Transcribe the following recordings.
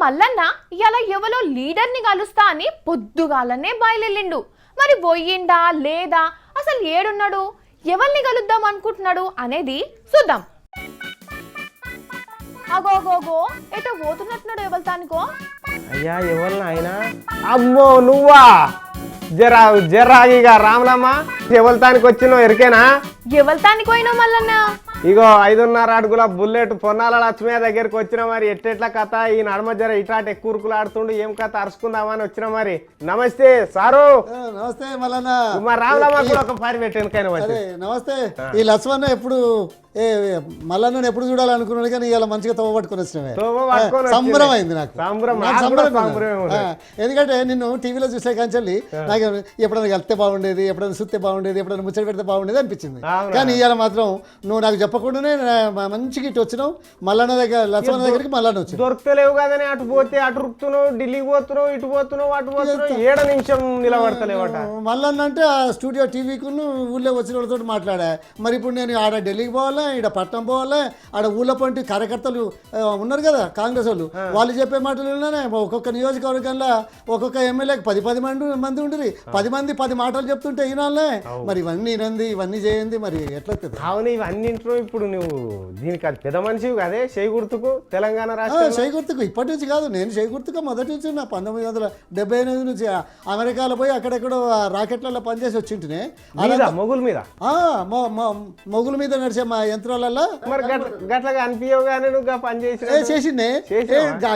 మల్లన్న ఇలా ఎవలో లీడర్ని కలుస్తా అని పొద్దుగాలనే బయలుదేరిండు. మరి పోయిండా లేదా, అసలు ఏడున్నాడు, ఎవరిని కలుద్దాం అనుకుంటున్నాడు అనేది చూద్దాం. అగోగోగో ఎటో పోతున్నట్టున్నాడు ఎవరితానికో. అయ్యా ఎవరిని ఆయన? అమ్మో నువ్వా? జరాగిగా రాములమ్మ ఎవరితానికి వచ్చినావు ఎరికేనా? ఎవరితానికి పోయినావు మల్లన్న? ఇగో 5.5 అడుగుల బుల్లెట్ పొన్నాల లక్ష్మయ్య దగ్గరికి వచ్చిన మరి ఎట్టెట్ల కథ ఈ నడుమ జర ఇటాట ఎక్కురుకులు ఆడుతుండు ఏం కథ అరుచుకుందామని వచ్చిన మరి. నమస్తే సారు. నమస్తే మల్లన్న. మా రాములమ్మ కూడా ఒక పని పెట్టాను. నమస్తే. ఈ లక్ష్మణ ఎప్పుడు మల్లన్న ఎప్పుడు చూడాలనుకున్నాడు కానీ ఇలా మంచిగా తవ్వ పట్టుకొని వచ్చినవే. సంబరం అయింది నాకు. ఎందుకంటే నిన్ను టీవీలో చూసే కంచెల్లి నాకు ఎప్పుడైనా వెళ్తే బాగుండేది, ఎప్పుడైనా చూస్తే బాగుండేది, ఎప్పుడైనా ముచ్చట పెడితే బాగుండేది అనిపించింది. కానీ ఇవాళ మాత్రం నువ్వు నాకు చెప్పకుండానే మంచిగా ఇటు వచ్చినావు. మల్లన్న దగ్గర లక్ష్మణ దగ్గరికి మల్లన్న వచ్చి దొరకలేవు కదని అటు పోతే అటు రుక్కుతున్నావు, ఢిల్లీకి పోతున్నావు, ఇటు పోతున్నావు, అటు పోతున్నావు, 7 నిమిషం నిలబడతలేవట. మల్లన్న అంటే ఆ స్టూడియో టీవీకు ఊళ్ళో వచ్చిన వాళ్ళతో మాట్లాడా. మరి ఇప్పుడు నేను ఆడ ఢిల్లీకి పోవాలా, ఈడ పట్నం పోవాలా, ఆడ ఊళ్ళో పంటి కార్యకర్తలు ఉన్నారు కదా కాంగ్రెస్ వాళ్ళు చెప్పే మాటలు విన్నానే. ఒక్కొక్క నియోజకవర్గంలో ఒక్కొక్క ఎమ్మెల్యేకి 10 మంది ఉండరు. 10 మంది 10 మాటలు చెప్తుంటే ఈనాళ్ళే. మరి ఇవన్నీ చేయండి మరి ఎట్లా? అవును ఇవన్నింట్లో ఇప్పుడు నువ్వు దీనికి అది పెద్ద మనిషి అదే చేకూర్తుకు తెలంగాణ రాష్ట్రం చేకూర్తుకు ఇప్పటి నుంచి కాదు, నేను చేకూర్తుగా మొదటి నుంచి నా 1978 నుంచి అమెరికాలో పోయి అక్కడెక్కడో రాకెట్లలో పనిచేసి వచ్చింటినే. మొగుల మీద నడిచే మా యంత్రాలలో గట్లగా అనిపించవు కానీ నువ్వు పని చేసిండే.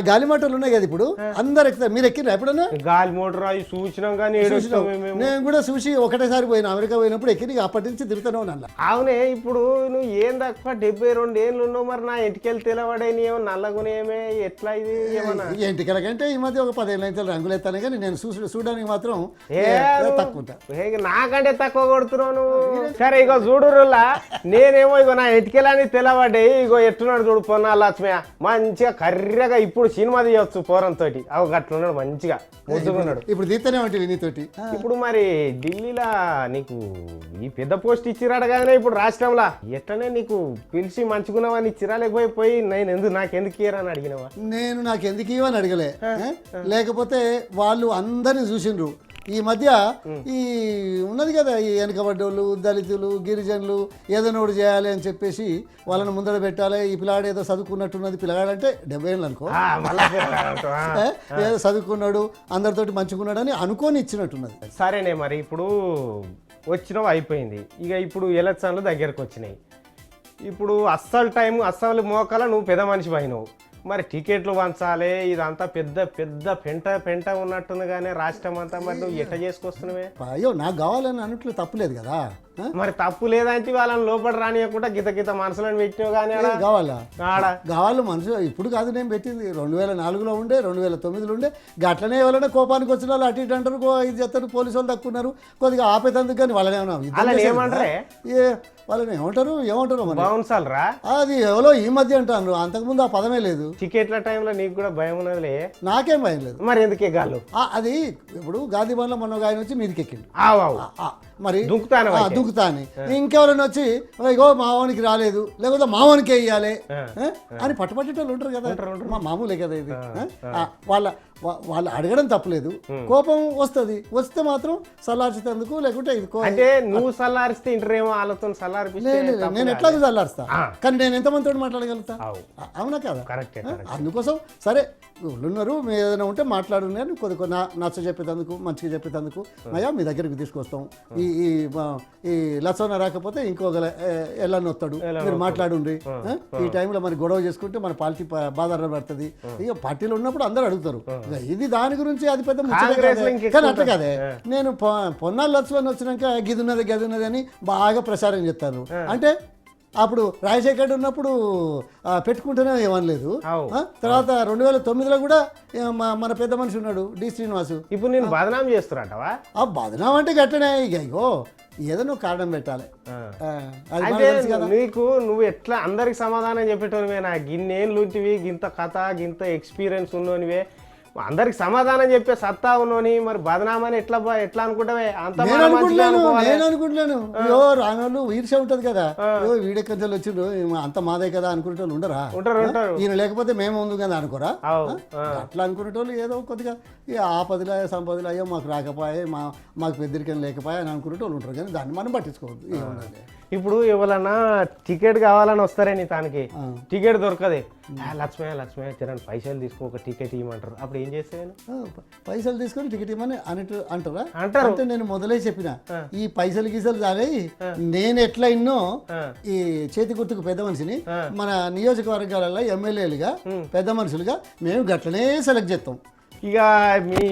గాలి మోటార్లు ఉన్నాయి కదా ఇప్పుడు అందరు ఎక్కుతారు. మీరు ఎక్కిన ఎప్పుడన్నా? గాలి మోటార్ అవి చూసినాం కానీ నేను కూడా చూసి ఒకటేసారి పోయినా అమెరికా పోయినప్పుడు ఎక్కి అప్పటి నుంచి తిరుగుతూనే ఉన్నా. అవునే ఇప్పుడు నువ్వు ఏం తక్కువ 72 ఏళ్ళు ఉన్నావు. మరి నా ఇంటికెళ్ళి తెలవడే ఏమో నల్లగునేమే ఎట్లా ఇది ఏమన్నా? ఇంటికెళ్ళకంటే ఈ మధ్య ఒక 10 ఏళ్ళ అయితే రంగులు ఎత్తాను కానీ నేను చూడడానికి మాత్రం తక్కువ. నాకంటే తక్కువ కొడుతున్నావు నువ్వు. సరే ఇగో చూడురులా నేనేమో ఇగో నా ఇంటికెళ్ళని తెలవడే ఇగో ఎట్టున్నాడు చూడు పొన్నా లక్ష్మయ్య మంచిగా కర్రగా ఇప్పుడు సినిమా తీయవచ్చు పోరంతో. అవి గట్లున్నాడు మంచిగా ముద్దుకున్నాడు. ఇప్పుడు తీస్తూనే ఉంటుంది నీతోటి. ఇప్పుడు మరి ఢిల్లీలో నీకు ఈ పెద్ద పోస్ట్ ఇచ్చిరాడు కానీ ఇప్పుడు రాష్ట్రంలో ఎట్లనే నీకు పిలిచి మంచుకున్నావని ఇచ్చిరా లేకపోయి నాకెందుకు ఇయ్యరా అని అడిగినవా? నేను నాకెందుకు ఇవ్వని అడగలే. లేకపోతే వాళ్ళు అందరిని చూసిండ్రు. ఈ మధ్య ఈ ఉన్నది కదా ఈ వెనకబడ్డోళ్ళు, దళితులు, గిరిజనులు ఏదైనా ఒకటి చేయాలి అని చెప్పేసి వాళ్ళని ముందర పెట్టాలి. ఈ పిల్లాడు ఏదో చదువుకున్నట్టున్నది, పిల్లగాడంటే 70 ఏళ్ళు అనుకో, ఏదో చదువుకున్నాడు అందరితోటి మంచుకున్నాడు అని అనుకొని ఇచ్చినట్టున్నది. సరేనే మరి ఇప్పుడు వచ్చినావు అయిపోయింది. ఇక ఇప్పుడు ఎలక్షన్లు దగ్గరకు వచ్చినాయి. ఇప్పుడు అస్సలు మోకాల నువ్వు పెద్ద మనిషి పోయినావు. మరి టికెట్లు పంచాలి ఇదంతా పెద్ద పెద్ద పెంట ఉన్నట్టుంది కానీ రాష్ట్రం అంతా మరి నువ్వు ఎట్ట చేసుకొస్తున్నావే? అయ్యో నాకు కావాలని అన్నట్లు తప్పులేదు కదా. మరి తప్పు లేదంటే వాళ్ళని లోపల రానియకుండా గిత మనసులను పెట్టినావు కానీ కావాలి మనసు ఇప్పుడు కాదు నేను పెట్టింది 2004లో ఉండే 2009లో ఉండే. గట్లనే ఎవరైనా కోపానికి వచ్చిన వాళ్ళు అటు ఇటు అంటారు, ఇది చేస్తారు, పోలీసు వాళ్ళు తక్కున్నారు కొద్దిగా ఆపేతందుకు. కానీ వాళ్ళని ఏమంటారు బాగుంచాలరా అది ఎవరో ఈ మధ్య అంటారు, అంతకుముందు ఆ పదమే లేదు. టికెట్ల టైంలో నీకు కూడా భయం ఉన్నదిలే. నాకేం భయం లేదు. మరి ఎందుకు ఎగాలు? అది ఇప్పుడు గాంధీ భవన్లో మొన్న ఆయన వచ్చి మీదకి ఎక్కిండు. మరి దుంకుతాని ఇంకెవరైనా వచ్చి ఇగో మావానికి రాలేదు లేకపోతే మావానికి వేయాలి అని పట్టుపట్టేటోళ్ళు ఉంటారు కదా. మా మామూలే కదా ఇది. వాళ్ళు అడగడం తప్పలేదు. కోపం వస్తే మాత్రం సల్లార్చేందుకు లేకుంటే నువ్వు సల్లారిస్తే ఇంటరేమో వాళ్ళతో నేను ఎట్లా చల్లారుస్తా. కానీ నేను ఎంతమందితో మాట్లాడగలుగుతా? అవునా కదా. అందుకోసం సరే ఉన్నారు మీరు ఏదైనా ఉంటే మాట్లాడు, నేను కొద్దిగా నచ్చ చెప్పేందుకు మంచిగా చెప్పేందుకు అయ్యా మీ దగ్గరికి తీసుకొస్తాం. ఈ లచ్చన రాకపోతే ఇంకొక ఎల్లన్న వస్తాడు, మీరు మాట్లాడుండ్రి. ఈ టైంలో మరి గొడవ చేసుకుంటే మన పార్టీ బాధార పడుతుంది. ఇక పార్టీలో ఉన్నప్పుడు అందరూ అడుగుతారు ఇది దాని గురించి, అది పెద్ద ముచ్చట. కానీ అట్లా కాదే, నేను పొన్నాళ్ళు లచ్చన వచ్చినాక గది ఉన్నది అని బాగా ప్రచారం చేస్తాను. అంటే అప్పుడు రాజశేఖర్ ఉన్నప్పుడు పెట్టుకుంటేనే ఏమనలేదు. తర్వాత 2009లో కూడా మన పెద్ద మనిషి ఉన్నాడు డి శ్రీనివాసు. ఇప్పుడు నేను బదనాం చేస్తున్నట్టవా? ఆ బదనాం అంటే గట్టనే ఇగో ఏదో నువ్వు కారణం పెట్టాలి. నువ్వు ఎట్లా అందరికి సమాధానం చెప్పేటోనివే. నా గిన్నేళ్ళు ఉంటివి, గింత కథ గింత ఎక్స్పీరియన్స్ ఉన్నోనివే. అందరికి సమాధానం చెప్పే సత్తా ఉన్నోని మరి బదనామని ఎట్లా అనుకుంటావే అంత నేను అనుకుంటున్నాను అయ్యో రానోళ్ళు ఈర్ష ఉంటది కదా అయ్యో వీడెక్కడి వచ్చిండ్రు అంత మాదే కదా అనుకునే వాళ్ళు ఉండరా ఉంటారు ఈయన లేకపోతే మేము ఉంది కదా అనుకోరా అట్లా అనుకునేటోళ్ళు ఏదో కొద్దిగా ఆపదిలో సంపదలు అయ్యో మాకు రాకపోయే మాకు పెద్దరికం లేకపోయా అని అనుకునేటోళ్ళు ఉంటారు కానీ దాన్ని మనం పట్టించుకోవద్దు ఏముండదు. ఇప్పుడు ఎవరన్నా టికెట్ కావాలని వస్తారే నీ తనకి టికెట్ దొరకదే లక్ష్మయ్య తిరని పైసలు తీసుకో ఒక టికెట్ ఇవ్వమంటారు అప్పుడు ఏం చేస్తాను పైసలు తీసుకొని టికెట్ ఇవ్వమని అంటారా అంటే నేను మొదలై చెప్పిన ఈ పైసలు గీసలు చాలే నేను ఎట్లా ఇన్నో ఈ చేతి గుర్తుకు పెద్ద మనిషిని మన నియోజకవర్గాలలో ఎమ్మెల్యేలుగా పెద్ద మనుషులుగా మేము గట్లనే సెలెక్ట్ చేస్తాం. ఇక మీ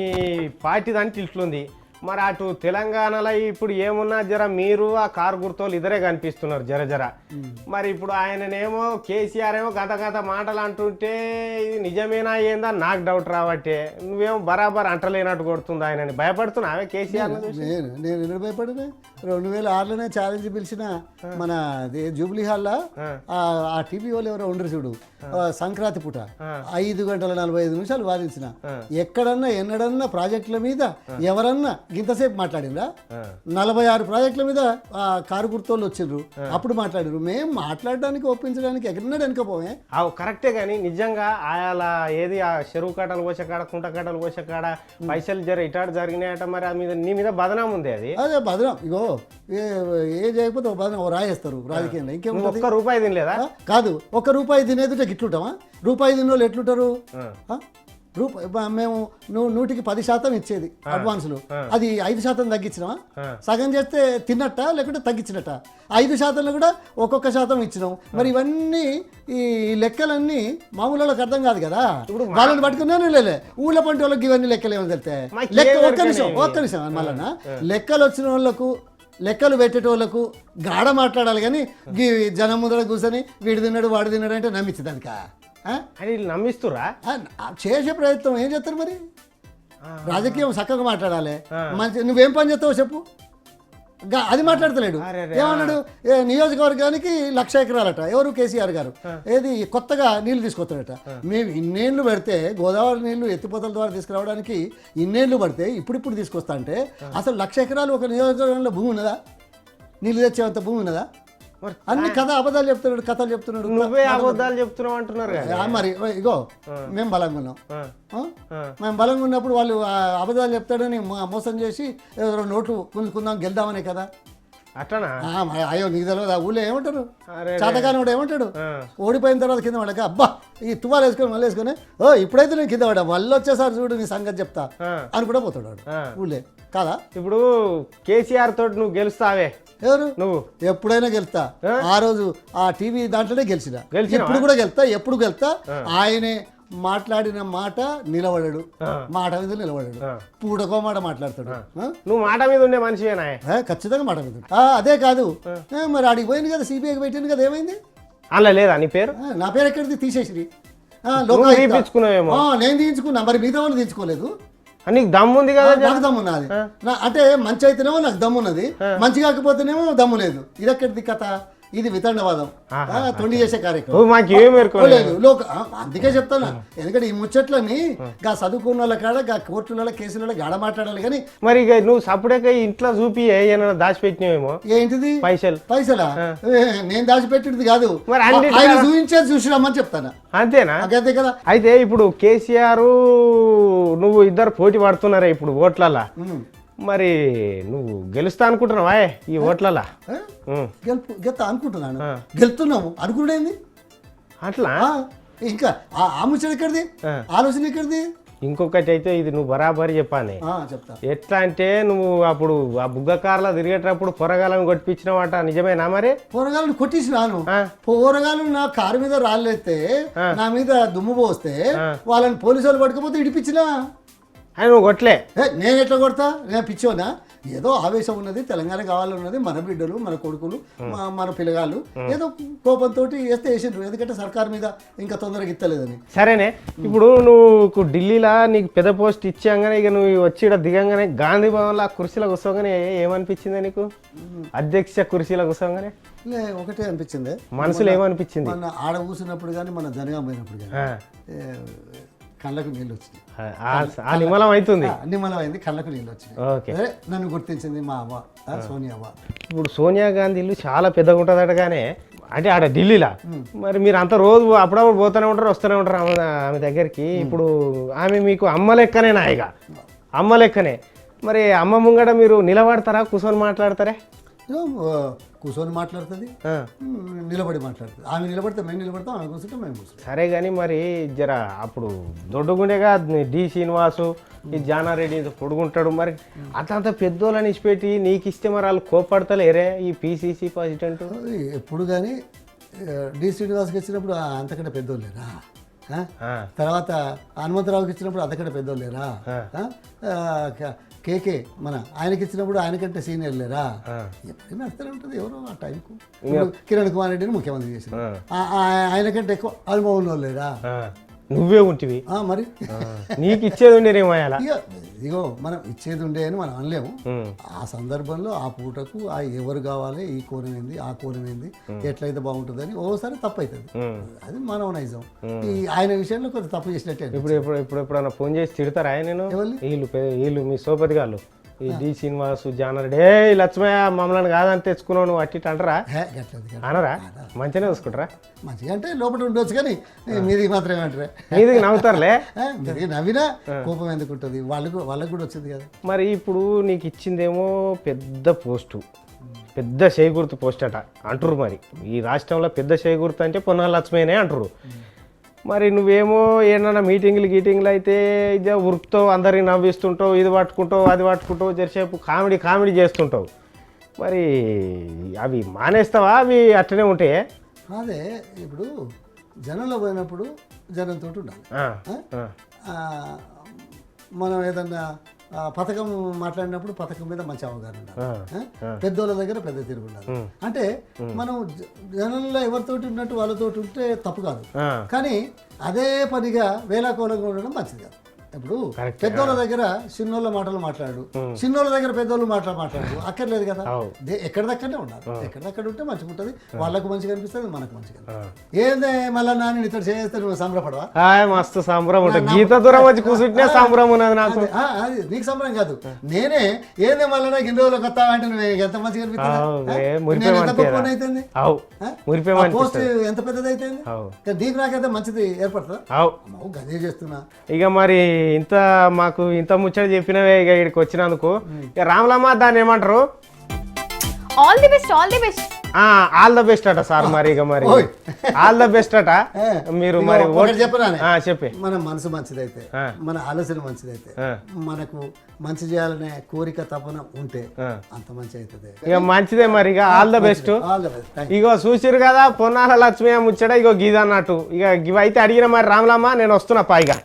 పార్టీ దానికి ఇట్లుంది మరి అటు తెలంగాణలో ఇప్పుడు ఏమున్నా జర మీరు ఆ కారు గుర్తోళ్ళు ఇద్దరే కనిపిస్తున్నారు జర మరి ఇప్పుడు ఆయననేమో కేసీఆర్ ఏమో గత మాటలు అంటుంటే ఇది నిజమేనా ఏందా నాకు డౌట్ రావట్టే నువ్వేమో బరాబర్ అంటలేనట్టు కొడుతుంది ఆయనని భయపడుతున్నావే కేసీఆర్? నేను ఎందుకు భయపడినా 2006లోనే ఛాలెంజ్ పిలిచిన మన జూబ్లీ హాల్లో ఆ టీవీ వాళ్ళు ఎవరో ఉండరు చూడు సంక్రాంతి పూట 5 గంటల 45 నిమిషాలు వాదించిన ఎక్కడన్నా ఎన్నడన్నా ప్రాజెక్టుల మీద ఎవరన్నా ఇంతసేపు మాట్లాడిందా 46 ప్రాజెక్టుల మీద కారు గుర్తోళ్ళు వచ్చిండ్రు అప్పుడు మాట్లాడారు. మేము మాట్లాడడానికి ఒప్పించడానికి ఎక్కడన్నా వెనుకపోమే కరెక్టే కానీ నిజంగా అలా ఏది ఆ చెరువు కట్టలు కోసకాడ కుంట కట్టలు కోసకాడ పైసలు ఇటాడు జరిగినాయట మరి మీద నీ మీద బదనాం ఉంది అది అదే బదనాం. ఇగో ఏ చేయకపోతే బదనాం రాయేస్తారు రాజకీయంలో. ఇంకేం ఒక్క రూపాయి తినలేదా? కాదు ఒక్క రూపాయి తినేది ఇట్లుంటామా? రూపాయి తిన్న వాళ్ళు ఎట్లుంటారు? మేము 100% ఇచ్చేది అడ్వాన్సులు అది 5% తగ్గించినామా? సగం చేస్తే తిన్నట్ట లేకుంటే తగ్గించినట్ట? 5%లో కూడా ఒక్కొక్క శాతం ఇచ్చినాం. మరి ఇవన్నీ ఈ లెక్కలన్నీ మామూలు వాళ్ళకి అర్థం కాదు కదా. వాళ్ళని పట్టుకున్నాను లేలే ఊళ్ళ పంట వాళ్ళకి ఇవన్నీ లెక్కలు ఏమని తెలితే లెక్క ఒక్క నిమిషం మళ్ళా లెక్కలు వచ్చిన వాళ్ళకు లెక్కలు పెట్టేటోళ్ళకు గాఢ మాట్లాడాలి కానీ జనం ముందర కూర్చొని వీడు తిన్నాడు వాడు తిన్నాడు అంటే నమ్మించదు అది నమ్మిస్తురా చేసే ప్రయత్నం ఏం చేస్తారు మరి? రాజకీయం చక్కగా మాట్లాడాలి. మంచి నువ్వేం పని చేస్తావో చెప్పు. అది మాట్లాడతలేడు. ఏమన్నాడు? నియోజకవర్గానికి 1,00,000 ఎకరాలట. ఎవరు? కేసీఆర్ గారు. ఏది కొత్తగా నీళ్లు తీసుకొస్తాడట. మేము ఇన్నేళ్లు పెడితే గోదావరి నీళ్లు ఎత్తిపోతల ద్వారా తీసుకురావడానికి ఇన్నేళ్లు పడితే ఇప్పుడు తీసుకొస్తా అంటే అసలు 1,00,000 ఎకరాలు ఒక నియోజకవర్గంలో భూమి ఉన్నదా? నీళ్ళు తెచ్చేంత భూమి ఉన్నదా? అన్ని అబద్ధాలు చెప్తున్నాడు, కథలు చెప్తున్నాడు. నువ్వే అబద్ధాలు చెప్తున్నావు అంటున్నారు కదా. మరి ఇగో మేము బలంగా ఉన్నాం. మేము బలంగా ఉన్నప్పుడు వాళ్ళు అబద్ధాలు చెప్తాడని మోసం చేసి 2 నోట్లు గుంజుకుందాం గెలుద్దామనే కదా. అట్లనా? అయ్యో నీకు తెలియదు. ఆ ఊళ్ళో ఏమంటారు? చేతకాని వాడు ఏమంటాడు? ఓడిపోయిన తర్వాత కింద పడక అబ్బా ఈ తువాలు వేసుకొని మళ్ళీ వేసుకొని ఇప్పుడైతే నేను కింద పడా మళ్ళీ వచ్చేసారి చూడు నీ సంగతి చెప్తా అని కూడా పోతాడు వాడు ఊళ్ళే కాదా. ఇప్పుడు కేసీఆర్ తోటి నువ్వు గెలుస్తావే? ఎవరు? నువ్వు. ఎప్పుడైనా గెలుస్తా. ఆ రోజు ఆ టీవీ దాంట్లోనే గెలిచిన. ఇప్పుడు కూడా గెలుస్తా. ఎప్పుడు గెలుస్తా. ఆయనే మాట్లాడిన మాట నిలబడాడు. మాట మీద నిలబడాడు. పూటకో మాట మాట్లాడతాడు. నువ్వు మాట మీద ఉండే మనిషివేనా? ఖచ్చితంగా మాట మీద. అదే కాదు మరి ఆడికి పోయింది కదా, సిబిఐకి పెట్టింది కదా, ఏమైంది? అలా లేదా నీ పేరు? నా పేరు ఎక్కడిది? తీసేసి నేను తీయించుకున్నా. మరి మిగతా వాళ్ళు తీయించుకోలేదు. నీకు దమ్ముంది కదా? నాకు దమ్మున్నది. అంటే మంచి అయితేనేమో నాకు దమ్మున్నది, మంచి కాకపోతేనేమో దమ్ము లేదు. ఇది ఎక్కడిది కథ? ఇది వితండవాదం, తొండి చేసే కార్యక్రమం. అందుకే చెప్తాను. ఎందుకంటే ఈ ముచ్చట్లని గా చదువుకున్న వాళ్ళ కాడ గా కోర్టుల కేసుల గాడ మాట్లాడాలి కానీ మరి నువ్వు సపరేట్గా ఇంట్లో చూపి ఏమైనా దాచిపెట్టినేమో. ఏంటిది? పైసలా? నేను దాచిపెట్టింది కాదు, మరి ఆయన చూపించేది చూసినామని చెప్తాను. అంతేనా? అంతే కదా. అయితే ఇప్పుడు కేసీఆర్ నువ్వు ఇద్దరు పోటీ పడుతున్నారా ఇప్పుడు ఓట్లలా? మరి నువ్వు గెలుస్తా అనుకుంటున్నావా ఈ ఓట్లలా? గెలుస్తా అనుకుంటున్నాను. గెలుతున్నాము అనుకునేది అట్లా. ఇంకా ఆ ముచ్చట ఎక్కడిది? ఆలోచన ఎక్కడిది? ఇంకొకటి అయితే ఇది నువ్వు బరాబరి చెప్పాలి. చెప్తా. ఎట్లా అంటే నువ్వు అప్పుడు ఆ బుగ్గ కార్లో తిరిగేటప్పుడు పొరగాలను కొట్టిపించినవాట, నిజమేనా? మరి పొరగాలను కొట్టించినాను. పొరగాలు నా కారు మీద రాళ్ళెత్తే నా మీద దుమ్ము పోస్తే వాళ్ళని పోలీసు వాళ్ళు పట్టుకపోతే ఇడిపించినా. నువ్వు కొట్లే. నేను ఎట్లా కొడతా? నేను పిచ్చోనా? ఏదో ఆవేశం ఉన్నది, తెలంగాణ కావాలన్నది, మన బిడ్డలు మన కొడుకులు మన పిల్లగాళ్ళు ఏదో కోపంతో వేస్తే వేసిండ్రు. ఎందుకంటే సర్కార్ మీద ఇంకా తొందరగా ఇస్తలేదని. సరేనే. ఇప్పుడు నువ్వు ఢిల్లీలో నీకు పెద్ద పోస్ట్ ఇచ్చాగానే ఇక నువ్వు వచ్చి దిగంగానే గాంధీ భవన్లో కుర్చీలో కూర్చోగానే ఏమనిపించింది నీకు? అధ్యక్ష కుర్చీలో కూర్చోగానే ఒకటే అనిపించింది. మనసులో ఏమనిపించింది? మన ఆడ కూర్చున్నప్పుడు కానీ మన జనగా పోయినప్పుడు కానీ కళ్ళకు నీళ్ళు వచ్చినాయి. ఆ నిమ్మలం అవుతుంది. నిమ్మలం అయింది, కళ్ళకు నీళ్ళు వచ్చినాయి. ఓకే. అదే నన్ను గుర్తించింది మా అవ్వ, సోనియా అవ్వ. ఇప్పుడు సోనియా గాంధీ ఇల్లు చాలా పెద్దగా ఉంటుందటగానే, అంటే ఆడ ఢిల్లీలా. మరి మీరు అంత రోజు అప్పుడప్పుడు పోతూనే ఉంటారు, వస్తూనే ఉంటారు ఆమె దగ్గరికి. ఇప్పుడు ఆమె మీకు అమ్మ లెక్కనే నాయిగా, అమ్మ లెక్కనే. మరి అమ్మ ముంగడ మీరు నిలబడతారా, కూర్చొని మాట్లాడతారా? కూర్చొని మాట్లాడుతుంది, నిలబడి మాట్లాడుతుంది. ఆమె నిలబడితే మేము నిలబడతాం, ఆమె కూర్చుంటే మేము కూర్చుంటాం. సరే కానీ మరి జర అప్పుడు దొడ్డుగుండేగా డి శ్రీనివాసు, ఈ జానారెడ్డి పొడుగుంటాడు. మరి అంత పెద్దోళ్ళని ఇచ్చిపెట్టి నీకు ఇస్తే మరి వాళ్ళు కోపడతలేరే ఈ పిసిసి ప్రెసిడెంట్? ఎప్పుడు కానీ డి శ్రీనివాస్కి ఇచ్చినప్పుడు అంతకంటే పెద్దోళ్ళేరా, తర్వాత హనుమంతరావుకి ఇచ్చినప్పుడు అంతకంటే పెద్దోళ్ళేరా, కేకే మన ఆయనకి ఇచ్చినప్పుడు ఆయనకంటే సీనియర్ లేరా, ఎప్పుడైనా నడుస్తూనే ఉంటుంది ఎవరో ఆ టైంకు. కిరణ్ కుమార్ రెడ్డిని ముఖ్యమంత్రి చేసిన ఆయనకంటే ఎక్కువ అనుభవం ఉన్న లేరా, నువ్వే ఉంటివి మరి నీకు ఇచ్చేది ఉండేనేమో. ఇగో మనం ఇచ్చేది ఉండే అని మనం అనలేము. ఆ సందర్భంలో ఆ పూటకు ఆ ఎవరు కావాలి, ఈ కోణం ఏంది, ఆ కోణం ఏంది, ఎట్లయితే బాగుంటుందని ఓసారి తప్పు అవుతుంది. అది మానవ నైజం. ఈ ఆయన విషయంలో కొంచెం తప్పు చేసినట్టే. ఎప్పుడన్నా ఫోన్ చేసి తిడతారా ఆయన? వీళ్ళు మీ సోపతి గారు, ఈ డి శ్రీనివాసు, జానారెడ్డి, ఏ లక్ష్మయ్య మమ్మల్ని కాదని తెచ్చుకున్నావు నువ్వు అట్టి అంటారా? అనరా? మంచిగానే చూసుకుంటారా? మంచిగా అంటే లోపల ఉండొచ్చు, కానీ మీది మాత్రమే అంటారా? మీది నవ్వుతారులే. మీది నవ్వినా కోపం ఎందుకు ఉంటుంది, వాళ్ళకు కూడా వచ్చింది కదా. మరి ఇప్పుడు నీకు ఇచ్చిందేమో పెద్ద పోస్టు, పెద్ద చేకూర్తి పోస్ట్ అట అంటారు. మరి ఈ రాష్ట్రంలో పెద్ద చేకూర్తి అంటే పొన్నాల లక్ష్మయ్యనే అంటారు. మరి నువ్వేమో ఏమన్నా గీటింగ్లు అయితే ఇదే ఉరుకుతావు, అందరిని నవ్విస్తుంటావు, ఇది పట్టుకుంటావు, అది పట్టుకుంటావు, జరసేపు కామెడీ చేస్తుంటావు. మరి అవి మానేస్తావా, అవి అట్లనే ఉంటాయి? అదే ఇప్పుడు జనంలో పోయినప్పుడు జనంతో ఉండాలి. మనం ఏదన్నా పథకం మాట్లాడినప్పుడు పథకం మీద మంచి అవగాహన ఉండాలి. పెద్దోళ్ళ దగ్గర పెద్ద తిరుగు ఉండాలి. అంటే మనం జనంలో ఎవరితోటి ఉన్నట్టు వాళ్ళతోటి ఉంటే తప్పు కాదు, కానీ అదే పనిగా వేలాకోలంగా ఉండడం మంచిది కాదు. ఇప్పుడు పెద్దోళ్ళ దగ్గర చిన్నోళ్ళ మాటలు మాట్లాడు, చిన్నోళ్ళ దగ్గర పెద్దోళ్ళు మాట్లాడు అక్కర్లేదు కదా. ఎక్కడిదక్కడనే ఉండాలి. ఎక్కడిదక్కడ ఉంటే మంచిగా ఉంటుంది, వాళ్ళకు మంచిగా అనిపిస్తుంది, మనకు మంచిగా. ఏందే మళ్ళీ నాన్న ఇతడు చేస్తే నువ్వు సంబరపడవా? మస్తు సంబరం ఉంటుంది. గీత దూరం వచ్చి కూర్చుంటే సంబరం ఉన్నది నాకు. అది నీకు సంబరం కాదు, నేనే ఏందే మళ్ళీ నాకు ఇన్ని రోజులు కొత్త అంటే నువ్వు ఎంత మంచిగా అనిపిస్తుంది, పోస్ట్ ఎంత పెద్దది అయితే నీకు నాకైతే మంచిది ఏర్పడుతుందా? గదే చేస్తున్నా. ఇక మరి ఇంత మాకు ఇంత ముచ్చట చెప్పినవే ఇక ఇక్కడికి వచ్చినందుకు. రాములమ్మ దాన్ని ఏమంటారు? All the best, all the best. All the best అట సార్. మరి ఇక మరి ఆల్ ద బెస్ట్ అట. మీరు మరి చెప్పే మన మనసు మంచిదైతే, మన ఆలోచన మంచిదైతే, మనకు మంచి చేయాలనే కోరిక తపన ఉంటే అంత మంచి అవుతుంది. ఇక మంచిదే మరి. ఇక ఆల్ ద బెస్ట్. ఇగో చూసిరు కదా పొన్నాల లక్ష్మయ్య ముచ్చట, ఇగో గీదన్నట్టు. ఇక ఇవైతే అడిగిన మరి రాములమ్మ నేను వస్తున్నా పైగా.